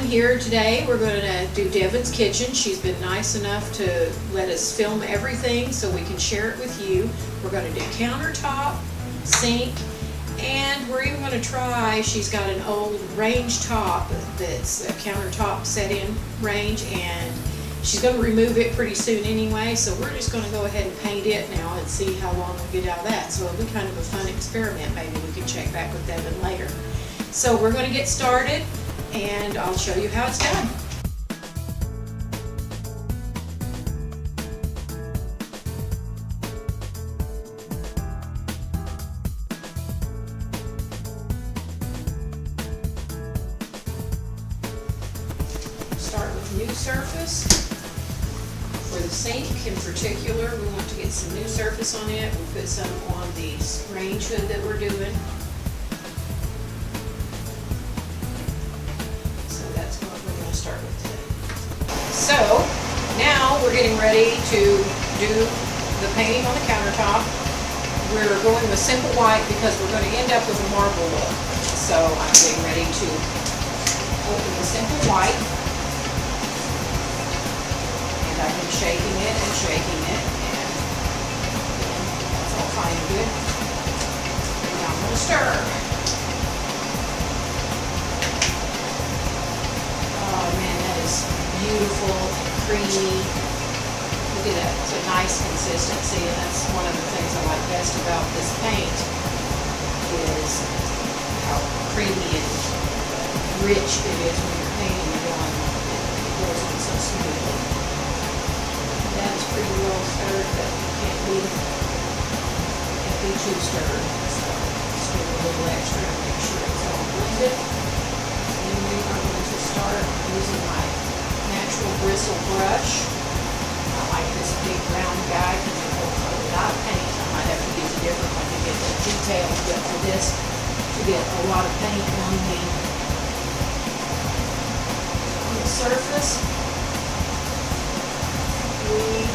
here today. We're going to do Devon's kitchen. She's been nice enough to let us film everything so we can share it with you. We're going to do countertop, sink, and we're even going to try, she's got an old range top that's a countertop set-in range, and she's going to remove it pretty soon anyway, so we're just going to go ahead and paint it now and see how long we get out of that. So it'll be kind of a fun experiment. Maybe we can check back with Devon later. So we're going to get started, and I'll show you how it's done. Start with new surface. For the sink in particular, we want to get some new surface on it. We'll put some on the range hood that we're doing. So that's what we're going to start with today. So now we're getting ready to do the painting on the countertop. We're going with simple white because we're going to end up with a marble look. So I'm getting ready to open the simple white. I've been shaking it and shaking it, and that's all fine and good. And now I'm going to stir. Oh man, that is beautiful and creamy. Look at that, it's a nice consistency, and that's one of the things I like best about this paint is how creamy and rich it is when you're painting it on. It goes on so smoothly. That's pretty well stirred, but you can't be too stirred. So just give it a little extra and make sure it's all blended. And then I'm going to start using my natural bristle brush. I like this big round guy because it holds a lot of paint. I might have to use a different one to get the details, but for this, to get a lot of paint on the surface. Really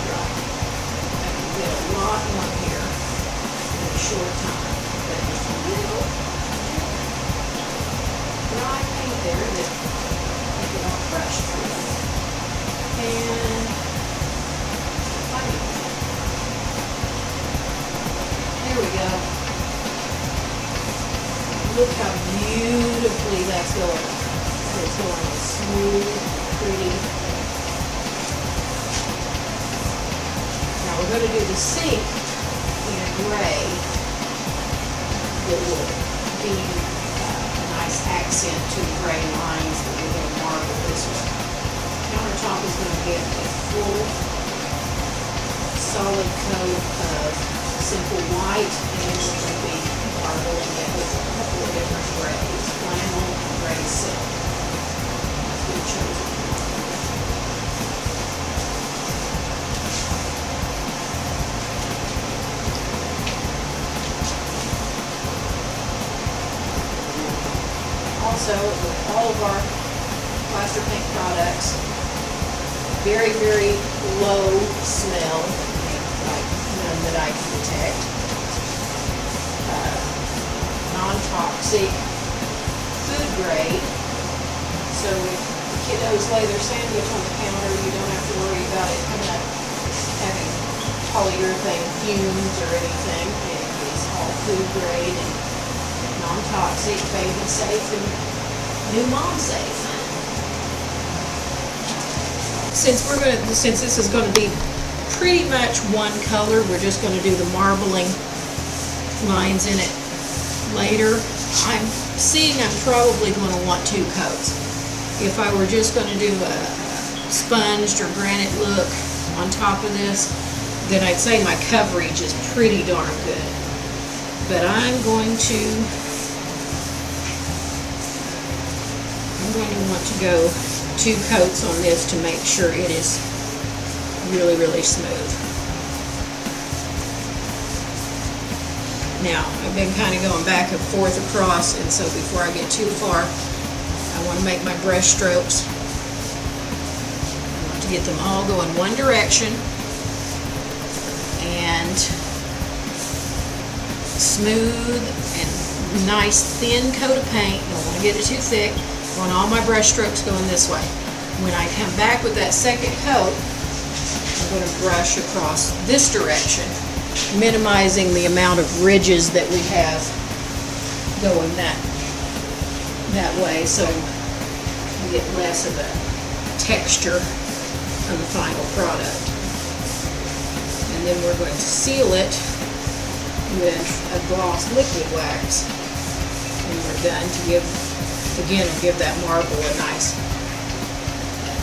dry. I can get a lot on here in a short time, but just a little dry paint there that I get all crushed through. And there we go. Look how beautifully that's going. It's going smooth, pretty. Now we're going to do the sink in a gray that will be a nice accent to the gray lines that we're going to marble this one. Countertop is going to get a full solid coat of simple white, and then we're going to be marbling it with a couple of different grays, flannel and gray silk. Also, with all of our Plaster Paint products, very, very low smell, like none that I can detect. Non-toxic, food grade. So if the kiddos lay their sandwich on the counter, you don't have to worry about it coming up having polyurethane fumes or anything. It is all food grade and non-toxic, baby safe, and new mom safe. Since this is going to be pretty much one color, we're just going to do the marbling lines in it later. I'm probably going to want 2 coats. If I were just going to do a sponged or granite look on top of this, then I'd say my coverage is pretty darn good. But I'm going to want to go 2 coats on this to make sure it is really, really smooth. Now, I've been kind of going back and forth across, and so before I get too far, I want to make my brush strokes. I want to get them all going one direction and smooth and nice thin coat of paint. Don't want to get it too thick. I want all my brush strokes going this way. When I come back with that second coat, I'm going to brush across this direction, minimizing the amount of ridges that we have going that way, so we get less of a texture of the final product. And then we're going to seal it with a gloss liquid wax when we're done to give, again, it'll give that marble a nice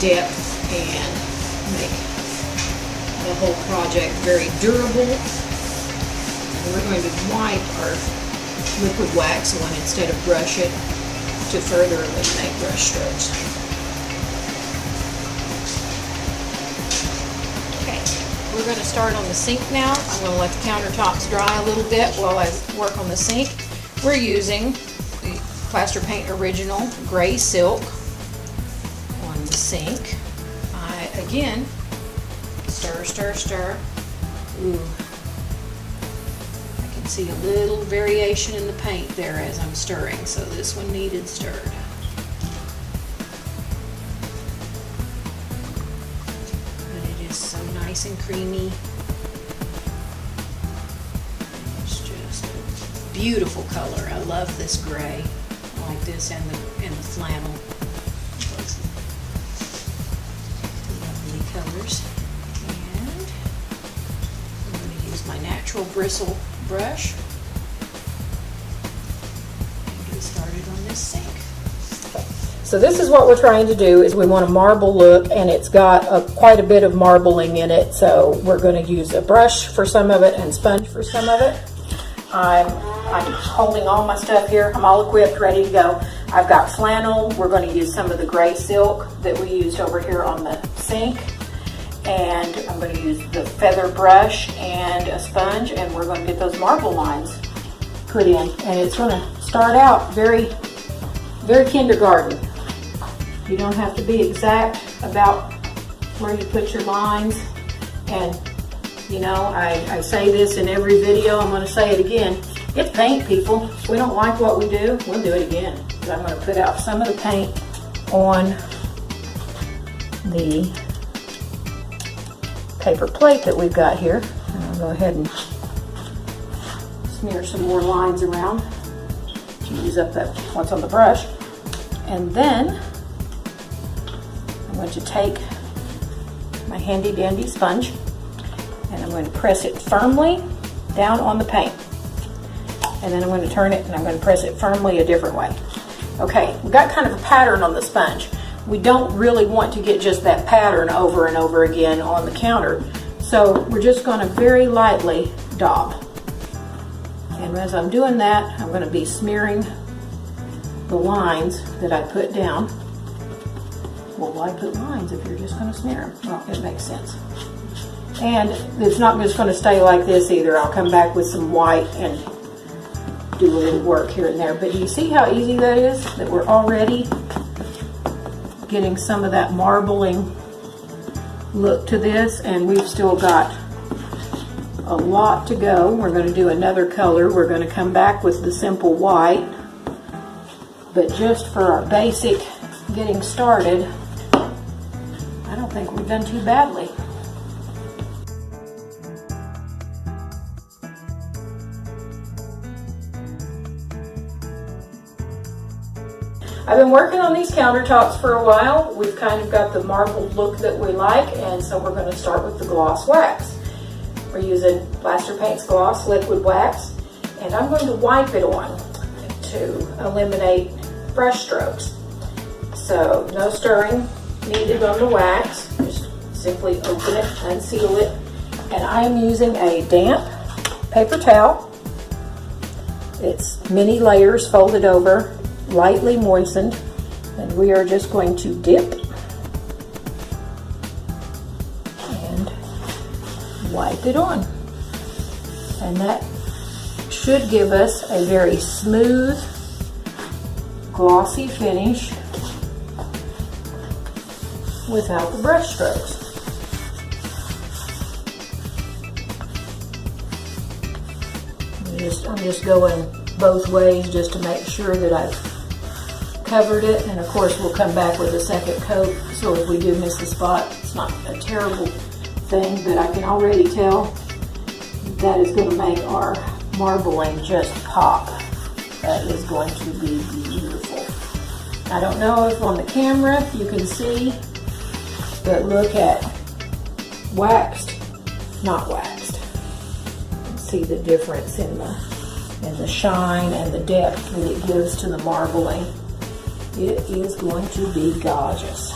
depth and make the whole project very durable. And we're going to wipe our liquid wax on instead of brush it to further eliminate brush strokes. Okay, we're going to start on the sink now. I'm going to let the countertops dry a little bit while I work on the sink. We're using the Plaster Paint Original Gray Silk on the sink. Again, stir, stir, stir. Ooh. I can see a little variation in the paint there as I'm stirring, so this one needed stirred. But it is so nice and creamy. It's just a beautiful color. I love this gray. I like this and the flannel. Colors. And I'm going to use my natural bristle brush and get started on this sink. So this is what we're trying to do, is we want a marble look, and it's got quite a bit of marbling in it, so we're going to use a brush for some of it and sponge for some of it. I'm holding all my stuff here. I'm all equipped, ready to go. I've got flannel. We're going to use some of the gray silk that we used over here on the sink. And I'm going to use the feather brush and a sponge, and we're going to get those marble lines put in. And it's going to start out very, very kindergarten. You don't have to be exact about where you put your lines. And, you know, I say this in every video. I'm going to say it again. It's paint, people. If we don't like what we do, we'll do it again. So I'm going to put out some of the paint on the paper plate that we've got here. And I'll go ahead and smear some more lines around to use up that what's on the brush. And then I'm going to take my handy dandy sponge and I'm going to press it firmly down on the paint. And then I'm going to turn it and I'm going to press it firmly a different way. Okay, we've got kind of a pattern on the sponge. We don't really want to get just that pattern over and over again on the counter. So we're just going to very lightly daub. And as I'm doing that, I'm going to be smearing the lines that I put down. Well, why put lines if you're just going to smear them? Well, it makes sense. And it's not just going to stay like this either. I'll come back with some white and do a little work here and there. But you see how easy that is? That we're already getting some of that marbling look to this, and we've still got a lot to go. We're going to do another color. We're going to come back with the simple white, but just for our basic getting started, I don't think we've done too badly. I've been working on these countertops for a while. We've kind of got the marble look that we like, and so we're going to start with the gloss wax. We're using Plaster Paint's gloss liquid wax, and I'm going to wipe it on to eliminate brush strokes. So no stirring needed on the wax. Just simply open it, unseal it, and I am using a damp paper towel. It's many layers folded over, lightly moistened, and we are just going to dip and wipe it on. And that should give us a very smooth, glossy finish without the brush strokes. I'm just going both ways just to make sure that I've covered it. And of course we'll come back with a second coat, so if we do miss a spot, it's not a terrible thing, but I can already tell that is going to make our marbling just pop. That is going to be beautiful. I don't know if on the camera you can see, but look at waxed, not waxed. See the difference in the shine and the depth that it gives to the marbling. It is going to be gorgeous.